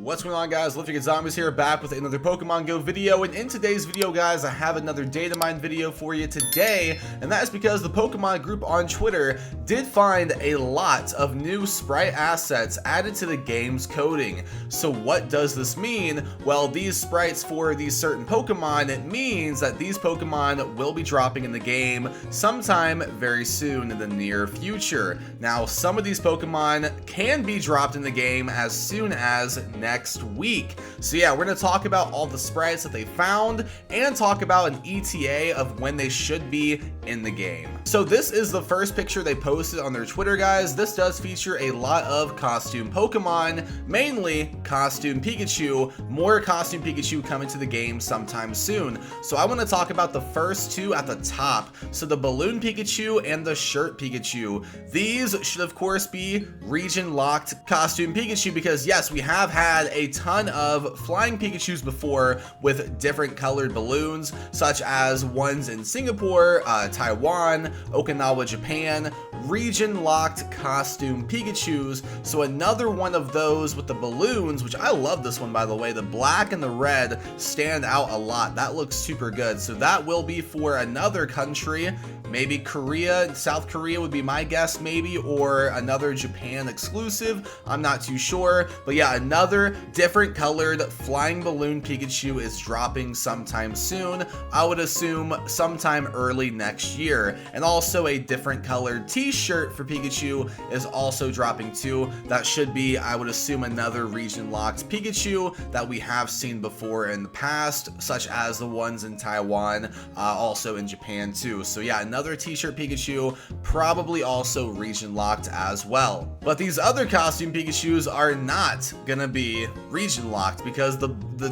What's going on, guys? Lifting Zombies here, back with another Pokemon Go video. And in today's video, guys, I have another data mine video for you today, and that is because the Pokemon group on Twitter did find a lot of new sprite assets added to the game's coding. So what does this mean? Well, these sprites for these certain Pokemon, it means that these Pokemon will be dropping in the game sometime very soon in the near future. Now, some of these Pokemon can be dropped in the game as soon as next week. So yeah, we're going to talk about all the sprites that they found and talk about an ETA of when they should be in the game. So this is the first picture they posted on their Twitter, guys. This does feature a lot of costume Pokemon, mainly costume Pikachu. More costume Pikachu coming to the game sometime soon. So I want to talk about the first two at the top. So the balloon Pikachu and the shirt Pikachu. These should of course be region locked costume Pikachu because yes, we have had a ton of flying Pikachus before with different colored balloons, such as ones in Singapore, Taiwan, Okinawa, Japan, region locked costume Pikachus. So another one of those with the balloons, which I love this one, by the way. The black and the red stand out a lot. That looks super good. So that will be for another country, maybe Korea, South Korea would be my guess, maybe, or another Japan exclusive. I'm not too sure, but yeah, another different colored flying balloon Pikachu is dropping sometime soon. I would assume sometime early next year. And also a different colored t-shirt for Pikachu is also dropping too. That should be, I would assume, another region locked Pikachu that we have seen before in the past, such as the ones in Taiwan, also in Japan too. So yeah, another t-shirt Pikachu, probably also region locked as well. But these other costume Pikachus are not gonna be region locked because the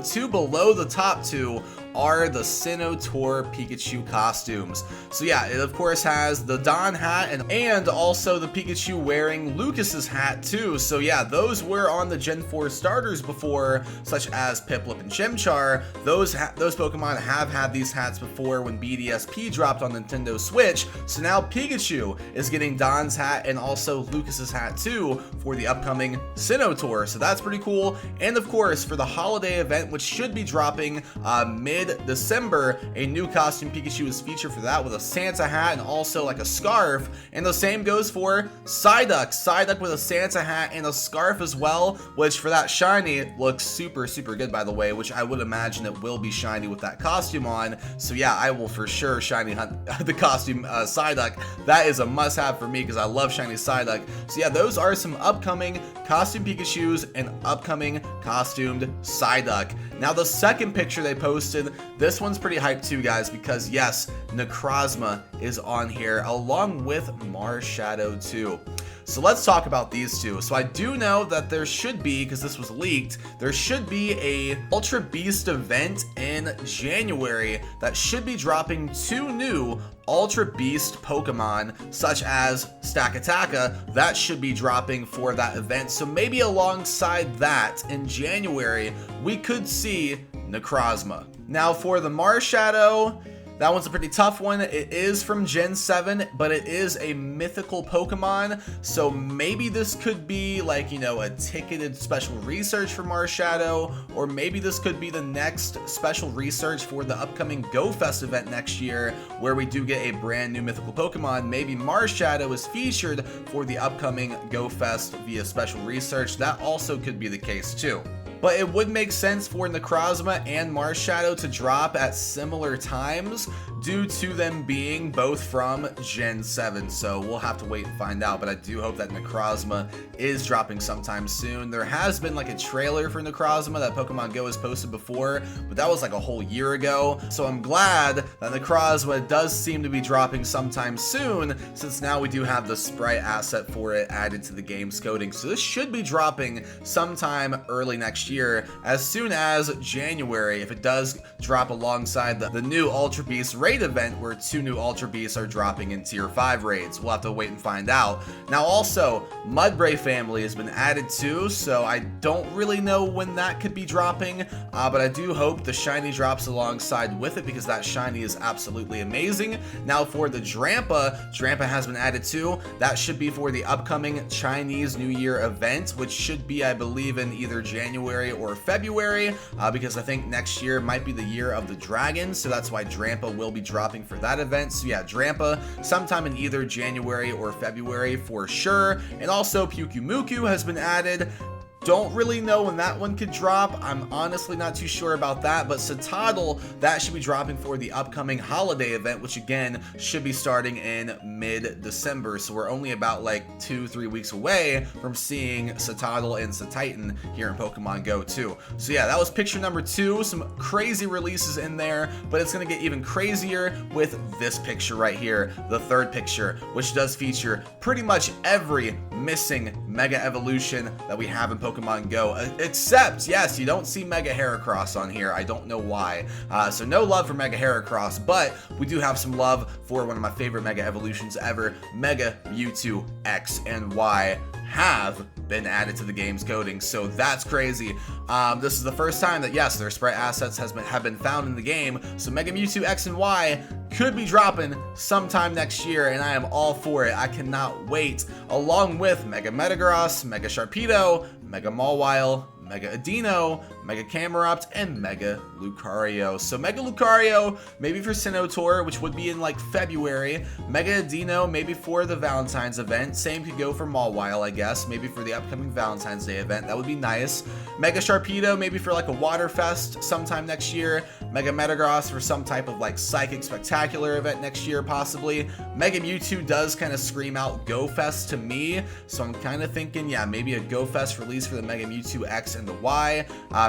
two below the top two are the Sinnoh Tour Pikachu costumes. So yeah, it of course has the Don hat and also the Pikachu wearing Lucas's hat too. So yeah, those were on the Gen 4 starters before, such as Piplup and Chimchar. Those Pokemon have had these hats before when BDSP dropped on Nintendo Switch. So now Pikachu is getting Don's hat and also Lucas's hat too for the upcoming Sinnoh Tour. So that's pretty cool. And of course, for the holiday event, which should be dropping mid-December, a new costume Pikachu is featured for that with a Santa hat and also like a scarf. And the same goes for Psyduck. Psyduck with a Santa hat and a scarf as well, which for that shiny looks super good, by the way, which I would imagine it will be shiny with that costume on. So yeah, I will for sure shiny hunt the costume Psyduck. That is a must-have for me because I love shiny Psyduck. So yeah, those are some upcoming costume Pikachus and upcoming costumed Psyduck. Now the second picture they posted, this one's pretty hyped too, guys, because yes, Necrozma is on here along with Marshadow too. So let's talk about these two. So I do know that there should be, because this was leaked, there should be a Ultra Beast event in January that should be dropping two new Ultra Beast Pokemon, such as Stakataka. That should be dropping for that event. So maybe alongside that in January, we could see Necrozma. Now for the Marshadow, that one's a pretty tough one. It is from Gen 7, but it is a mythical Pokemon. So maybe this could be like, you know, a ticketed special research for Marshadow, or maybe this could be the next special research for the upcoming Go Fest event next year, where we do get a brand new mythical Pokemon. Maybe Marshadow is featured for the upcoming Go Fest via special research. That also could be the case too. But it would make sense for Necrozma and Marshadow to drop at similar times due to them being both from Gen 7. So we'll have to wait and find out, but I do hope that Necrozma is dropping sometime soon. There has been like a trailer for Necrozma that Pokemon Go has posted before, but that was like a whole year ago. So I'm glad that Necrozma does seem to be dropping sometime soon, since now we do have the sprite asset for it added to the game's coding. So this should be dropping sometime early next year, as soon as January, if it does drop alongside the new Ultra Beast race raid event where 2 new Ultra Beasts are dropping in Tier 5 raids. We'll have to wait and find out. Now also, Mudbray family has been added too, so I don't really know when that could be dropping, but I do hope the shiny drops alongside with it because that shiny is absolutely amazing. Now for the Drampa has been added too. That should be for the upcoming Chinese New Year event, which should be, I believe, in either January or February, because I think next year might be the year of the dragon, so that's why Drampa will be dropping for that event. So yeah, Drampa sometime in either January or February for sure. And also Pyukumuku has been added. Don't really know when that one could drop. I'm honestly not too sure about that, but Citadel, that should be dropping for the upcoming holiday event, which again should be starting in mid-December. So we're only about like 2-3 weeks away from seeing Citadel and Cititan here in Pokemon Go too. So yeah, that was picture number 2. Some crazy releases in there, but it's gonna get even crazier with this picture right here, the third picture, which does feature pretty much every missing Mega Evolution that we have in Pokemon Go, except, yes, you don't see Mega Heracross on here. I don't know why. So no love for Mega Heracross, but we do have some love for one of my favorite Mega Evolutions ever, Mega Mewtwo X and Y have been added to the game's coding, so that's crazy. This is the first time that, yes, their sprite assets have been found in the game, so Mega Mewtwo X and Y could be dropping sometime next year, and I am all for it. I cannot wait, along with Mega Metagross, Mega Sharpedo, Mega Mawile, Mega Adino, Mega Camerupt, and Mega Lucario. So Mega Lucario, maybe for Sinnoh Tour, which would be in like February. Mega Adino, maybe for the Valentine's event. Same could go for Mawile, I guess. Maybe for the upcoming Valentine's Day event. That would be nice. Mega Sharpedo, maybe for like a Water Fest sometime next year. Mega Metagross for some type of like Psychic Spectacular event next year, possibly. Mega Mewtwo does kind of scream out Go Fest to me. So I'm kind of thinking, yeah, maybe a Go Fest release for the Mega Mewtwo X and the Y.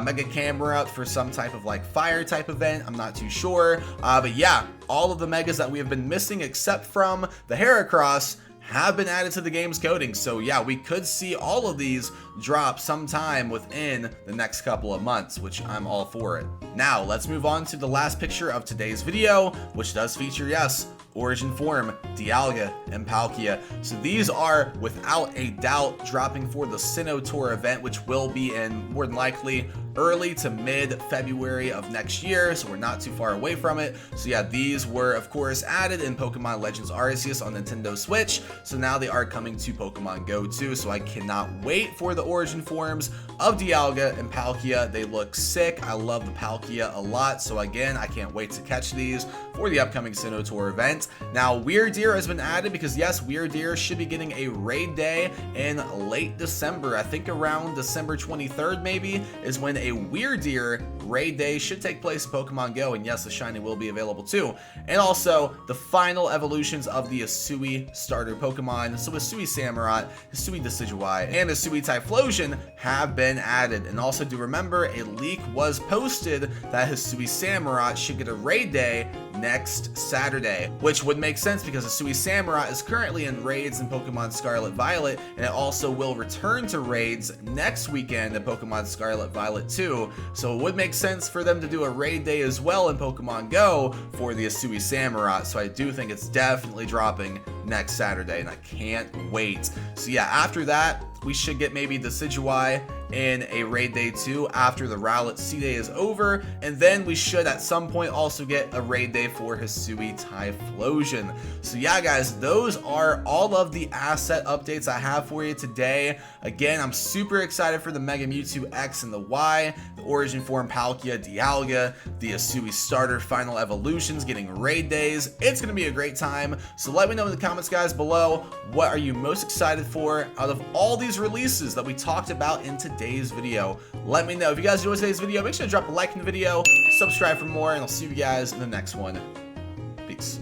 Mega Camerupt for some type of like fire type event. I'm not too sure. But yeah, all of the Megas that we have been missing except from the Heracross have been added to the game's coding. So yeah, we could see all of these drop sometime within the next couple of months, which I'm all for it. Now, let's move on to the last picture of today's video, which does feature, yes, Origin Form, Dialga, and Palkia. So these are, without a doubt, dropping for the Sinnoh Tour event, which will be in, more than likely, early to mid-February of next year, so we're not too far away from it. So yeah, these were, of course, added in Pokemon Legends Arceus on Nintendo Switch, so now they are coming to Pokemon Go too, so I cannot wait for the Origin Forms of Dialga and Palkia. They look sick. I love the Palkia a lot, so again, I can't wait to catch these for the upcoming Sinnoh Tour event. Now, Weirdeer has been added because, yes, Weirdeer should be getting a raid day in late December. I think around December 23rd, maybe, is when a Weirdeer raid day should take place in Pokemon Go, and yes, the shiny will be available too. And also, the final evolutions of the Hisui starter Pokemon, so Hisui Samurott, Hisui Decidueye, and Hisui Typhlosion have been added. And also, do remember, a leak was posted that Hisui Samurott should get a raid day next Saturday, which would make sense because Hisui Samurott is currently in raids in Pokemon Scarlet Violet, and it also will return to raids next weekend in Pokemon Scarlet Violet 2, so it would make sense for them to do a raid day as well in Pokemon Go for the Hisui Samurott, so I do think it's definitely dropping next Saturday, and I can't wait. So yeah, after that, we should get maybe the Decidueye in a raid day 2 after the Rowlet Sea Day is over, and then we should at some point also get a raid day for Hisui Typhlosion. So yeah, guys, those are all of the asset updates I have for you today. Again, I'm super excited for the Mega Mewtwo X and the Y, the Origin Form Palkia, Dialga, the Hisui starter final evolutions getting raid days. It's gonna be a great time, so let me know in the comments, guys, below, what are you most excited for out of all these releases that we talked about in today's video. Let me know. If you guys enjoyed today's video, make sure to drop a like in the video, subscribe for more, and I'll see you guys in the next one. Peace.